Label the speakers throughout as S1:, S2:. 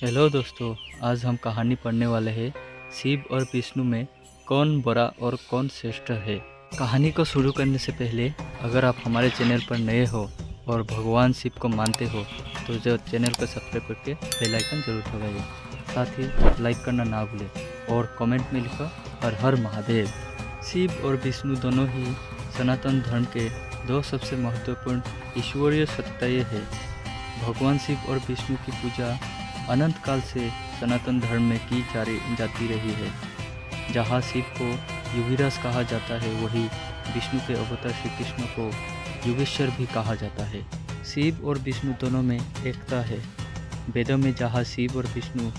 S1: Hello दोस्तों, आज हम कहानी पढ़ने वाले हैं शिव और विष्णु में कौन बड़ा और कौन श्रेष्ठ है। कहानी को शुरू करने से पहले अगर आप हमारे चैनल पर नए हो और भगवान शिव को मानते हो तो जो चैनल को सब्सक्राइब करके बेल आइकन जरूर दबाइए। साथ ही लाइक करना ना भूलें और कमेंट में लिखो हर हर महादेव। शिव और विष्णु दोनों ही सनातन धर्म के दो सबसे महत्वपूर्ण ईश्वरीय सत्ताएं हैं। भगवान शिव और विष्णु की पूजा अनंत काल से सनातन धर्म में की जाती रही है। जहाँ शिव को युगिराज कहा जाता है, वही विष्णु के अवतार श्री कृष्ण को युगेश्वर भी कहा जाता है। शिव और विष्णु दोनों में एकता है। वेदों में जहाँ शिव और विष्णु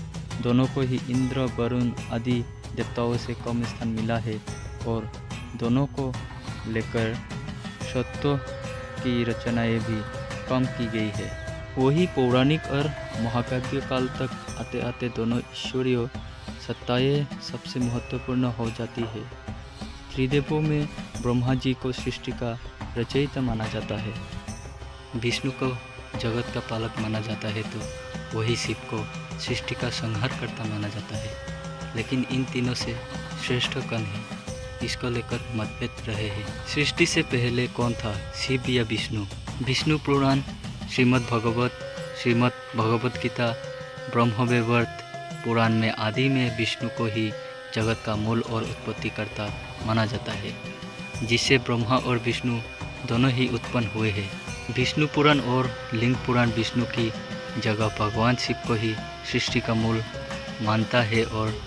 S1: दोनों को ही इंद्र, वरुण आदि देवताओं से कम स्थान मिला है और दोनों को लेकर सत्यों की रचनाएं भी कम की गई है। वही पौराणिक और महाकाव्य काल तक आते आते दोनों ईश्वरीय सत्ताएं सबसे महत्वपूर्ण हो जाती है। त्रिदेवों में ब्रह्मा जी को सृष्टि का रचयिता माना जाता है, विष्णु को जगत का पालक माना जाता है, तो वही शिव को सृष्टि का संहार करता माना जाता है। लेकिन इन तीनों से श्रेष्ठ कौन है, इसको लेकर मतभेद रहे हैं। सृष्टि से पहले कौन था, शिव या विष्णु? विष्णु पुराण, श्रीमद् भगवत गीता, ब्रह्मवैवर्त पुराण में आदि में विष्णु को ही जगत का मूल और उत्पत्तिकर्ता माना जाता है, जिससे ब्रह्मा और विष्णु दोनों ही उत्पन्न हुए हैं। विष्णु पुराण और लिंग पुराण विष्णु की जगह भगवान शिव को ही सृष्टि का मूल मानता है और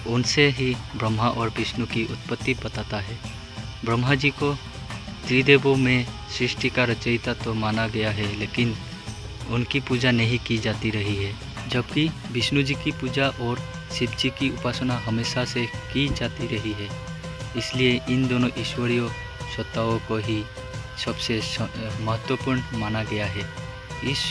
S1: उनसे ही ब्रह्मा और विष्णु की उत्पत्ति बताता है। ब्रह्मा जी को त्रिदेवों में सृष्टि का रचयिता तो माना गया है, लेकिन उनकी पूजा नहीं की जाती रही है, जबकि विष्णु जी की पूजा और शिव जी की उपासना हमेशा से की जाती रही है। इसलिए इन दोनों ईश्वरीय सत्ताओं को ही सबसे महत्वपूर्ण माना गया है। इस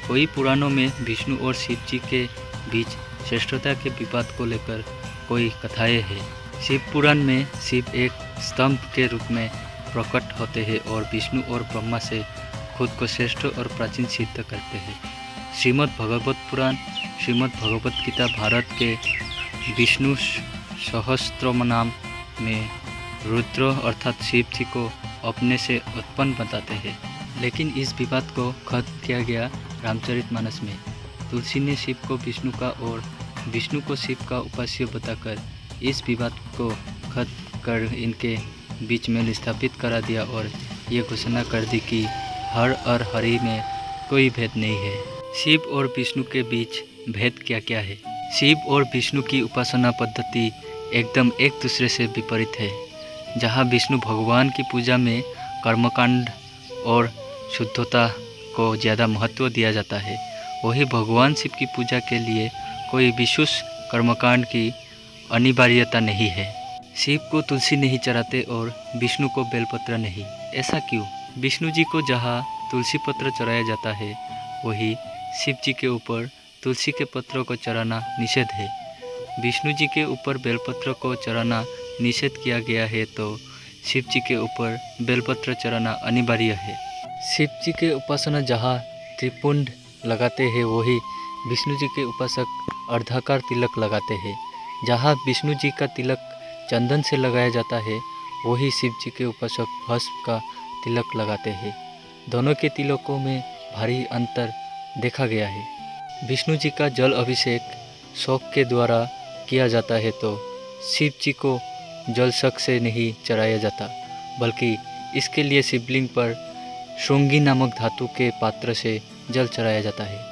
S1: कई पुराणों में विष्णु और शिव जी के बीच श्रेष्ठता के विवाद को लेकर कोई कथाएं हैं। शिव पुराण में शिव एक स्तंभ के रूप में प्रकट होते हैं और विष्णु और ब्रह्मा से खुद को श्रेष्ठ और प्राचीन सिद्ध करते हैं। श्रीमद् भगवत पुराण, श्रीमद् भगवत गीता भारत के विष्णु सहस्त्रनाम में रुद्र अर्थात शिव जी को अपने से उत्पन्न बताते हैं। लेकिन इस विवाद को खत्म किया गया रामचरितमानस में। तुलसी ने शिव को विष्णु का और विष्णु को शिव का उपास्य बताकर इस विवाद को खत्म कर इनके बीच में स्थापित करा दिया और ये घोषणा कर दी कि हर और हरि में कोई भेद नहीं है। शिव और विष्णु के बीच भेद क्या क्या है? शिव और विष्णु की उपासना पद्धति एकदम एक दूसरे से विपरीत है। जहाँ विष्णु भगवान की पूजा में कर्मकांड और शुद्धता को ज़्यादा महत्व दिया जाता है, वही भगवान शिव की पूजा के लिए कोई विशेष कर्मकांड की अनिवार्यता नहीं है। शिव को तुलसी नहीं चढ़ाते और विष्णु को बेलपत्र नहीं, ऐसा क्यों? विष्णु जी को जहाँ तुलसी पत्र चढ़ाया जाता है, वही शिव जी के ऊपर तुलसी के पत्रों को चढ़ाना निषेध है। विष्णु जी के ऊपर बेलपत्र को चढ़ाना निषेध किया गया है, तो शिव जी के ऊपर बेलपत्र चढ़ाना अनिवार्य है। शिव जी के उपासना जहाँ त्रिपुंड लगाते हैं, वही विष्णु जी के उपासक अर्धाकार तिलक लगाते हैं। जहाँ विष्णु जी का तिलक चंदन से लगाया जाता है, वही शिव जी के उपासक भस्म का तिलक लगाते हैं। दोनों के तिलकों में भारी अंतर देखा गया है। विष्णु जी का जल अभिषेक शौक के द्वारा किया जाता है, तो शिव जी को जल शक से नहीं चढ़ाया जाता, बल्कि इसके लिए शिवलिंग पर श्रृंगी नामक धातु के पात्र से जल चढ़ाया जाता है।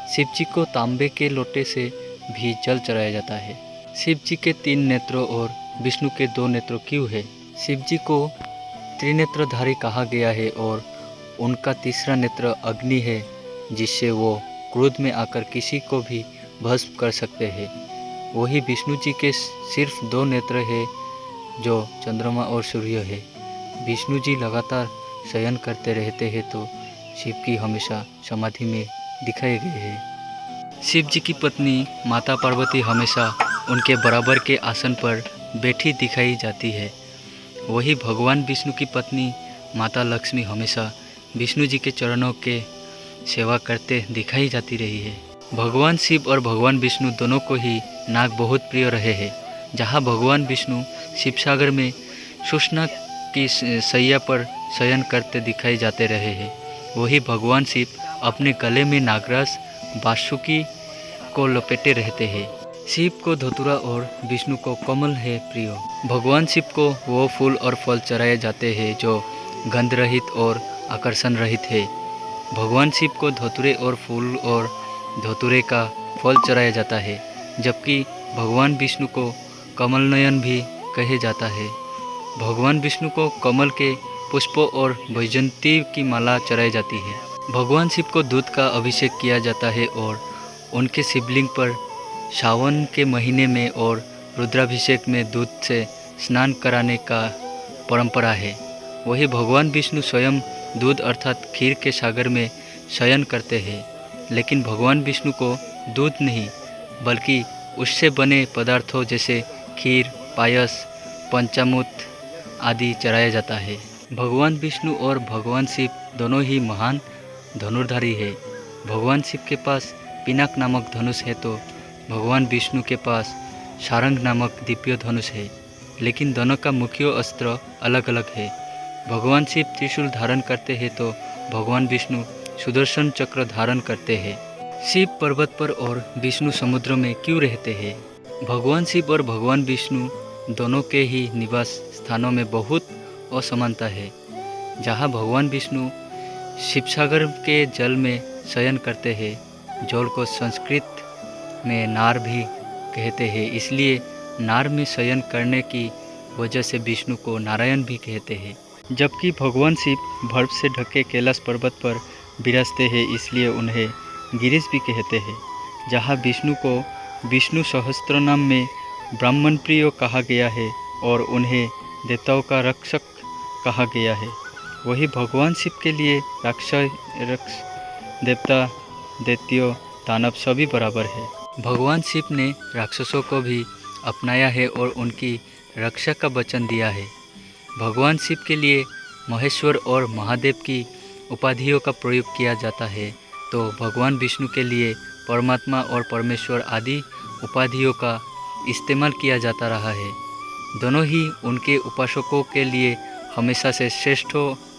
S1: शिव जी को तांबे के लोटे से भी जल चढ़ाया जाता है। शिव जी के 3 नेत्रों और विष्णु के 2 नेत्रों क्यों है? शिव जी को त्रिनेत्रधारी कहा गया है और उनका तीसरा नेत्र अग्नि है, जिससे वो क्रोध में आकर किसी को भी भस्म कर सकते हैं। वही विष्णु जी के सिर्फ 2 नेत्र है, जो चंद्रमा और सूर्य है। विष्णु जी लगातार शयन करते रहते हैं, तो शिव की हमेशा समाधि में दिखाए गए हैं। शिव जी की पत्नी माता पार्वती हमेशा उनके बराबर के आसन पर बैठी दिखाई जाती है। वही भगवान विष्णु की पत्नी माता लक्ष्मी हमेशा विष्णु जी के चरणों के सेवा करते दिखाई जाती रही है। भगवान शिव और भगवान विष्णु दोनों को ही नाग बहुत प्रिय रहे हैं। जहाँ भगवान विष्णु शिवसागर में शुष्ना की सैया पर शयन करते दिखाई जाते रहे हैं, वही भगवान शिव अपने गले में नागराज वासुकी को लपेटे रहते हैं। शिव को धतूरा और विष्णु को कमल है प्रिय। भगवान शिव को वो फूल और फल चढ़ाए जाते हैं जो गंध रहित और आकर्षण रहित है। भगवान शिव को धतूरे और फूल और धतूरे का फल चढ़ाया जाता है, जबकि भगवान विष्णु को कमल नयन भी कहे जाता है। भगवान विष्णु को कमल के पुष्पों और वैजयंती की माला चढ़ाई जाती है। भगवान शिव को दूध का अभिषेक किया जाता है और उनके शिवलिंग पर सावन के महीने में और रुद्राभिषेक में दूध से स्नान कराने का परंपरा है। वही भगवान विष्णु स्वयं दूध अर्थात खीर के सागर में शयन करते हैं, लेकिन भगवान विष्णु को दूध नहीं बल्कि उससे बने पदार्थों जैसे खीर, पायस, पंचामृत आदि चढ़ाया जाता है। भगवान विष्णु और भगवान शिव दोनों ही महान धनुर्धारी है। भगवान शिव के पास पिनाक नामक धनुष है तो भगवान विष्णु के पास सारंग नामक दिव्य धनुष है, लेकिन दोनों का मुख्य अस्त्र अलग अलग है। भगवान शिव त्रिशूल धारण करते हैं तो भगवान विष्णु सुदर्शन चक्र धारण करते हैं। शिव पर्वत पर और विष्णु समुद्र में क्यों रहते हैं? भगवान शिव और भगवान विष्णु दोनों के ही निवास स्थानों में बहुत असमानता है। जहाँ भगवान विष्णु शिवसागर के जल में शयन करते हैं, जल को संस्कृत में नार भी कहते हैं, इसलिए नार में शयन करने की वजह से विष्णु को नारायण भी कहते हैं। जबकि भगवान शिव बर्फ से ढके कैलाश पर्वत पर विराजते हैं, इसलिए उन्हें गिरीश भी कहते हैं। जहाँ विष्णु को विष्णु सहस्त्रनाम में ब्राह्मण प्रिय कहा गया है और उन्हें देवताओं का रक्षक कहा गया है, वही भगवान शिव के लिए राक्षस, देवता, दैत्य, दानव सभी बराबर है। भगवान शिव ने राक्षसों को भी अपनाया है और उनकी रक्षा का वचन दिया है। भगवान शिव के लिए महेश्वर और महादेव की उपाधियों का प्रयोग किया जाता है, तो भगवान विष्णु के लिए परमात्मा और परमेश्वर आदि उपाधियों का इस्तेमाल किया जाता रहा है। दोनों ही उनके उपासकों के लिए हमेशा से श्रेष्ठ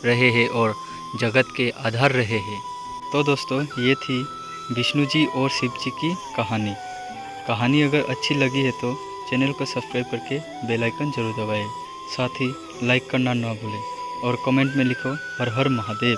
S1: रहे हैं और जगत के आधार रहे हैं। तो दोस्तों, ये थी विष्णु जी और शिव जी की कहानी अगर अच्छी लगी है तो चैनल को सब्सक्राइब करके बेल आइकन जरूर दबाएं। साथ ही लाइक करना ना भूलें और कमेंट में लिखो हर हर महादेव।